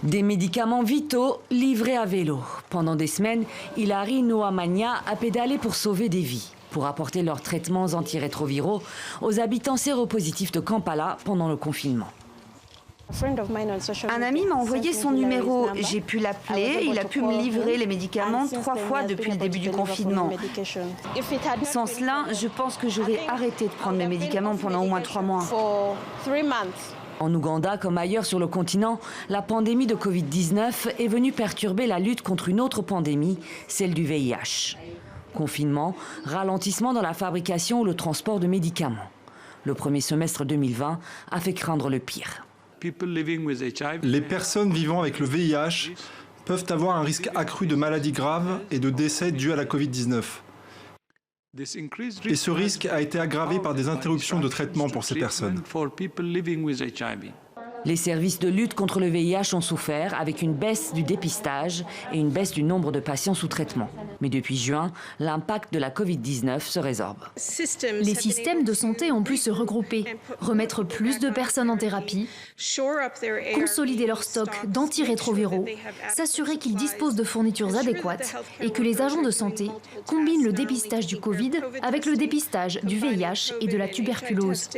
Des médicaments vitaux livrés à vélo. Pendant des semaines, Hilary Noamania a pédalé pour sauver des vies, pour apporter leurs traitements antirétroviraux aux habitants séropositifs de Kampala pendant le confinement. Un ami m'a envoyé son numéro. J'ai pu l'appeler. Il a pu me livrer les médicaments 3 fois depuis le début du confinement. Sans cela, je pense que j'aurais arrêté de prendre mes médicaments pendant au moins 3 mois. En Ouganda, comme ailleurs sur le continent, la pandémie de Covid-19 est venue perturber la lutte contre une autre pandémie, celle du VIH. Confinement, ralentissement dans la fabrication ou le transport de médicaments. Le premier semestre 2020 a fait craindre le pire. Les personnes vivant avec le VIH peuvent avoir un risque accru de maladies graves et de décès dus à la Covid-19. Et ce risque a été aggravé par des interruptions de traitement pour ces personnes. Les services de lutte contre le VIH ont souffert avec une baisse du dépistage et une baisse du nombre de patients sous traitement. Mais depuis juin, l'impact de la Covid-19 se résorbe. Les systèmes de santé ont pu se regrouper, remettre plus de personnes en thérapie, consolider leur stock d'antirétroviraux, s'assurer qu'ils disposent de fournitures adéquates et que les agents de santé combinent le dépistage du Covid avec le dépistage du VIH et de la tuberculose.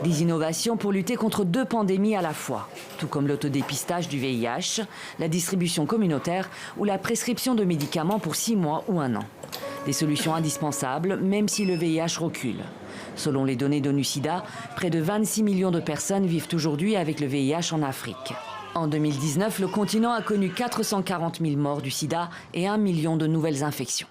Des innovations pour lutter contre 2 pandémies à la fois, tout comme l'autodépistage du VIH, la distribution communautaire ou la prescription de médicaments pour 6 mois ou 1 an. Des solutions indispensables, même si le VIH recule. Selon les données d'ONU-SIDA, près de 26 millions de personnes vivent aujourd'hui avec le VIH en Afrique. En 2019, le continent a connu 440 000 morts du sida et 1 million de nouvelles infections.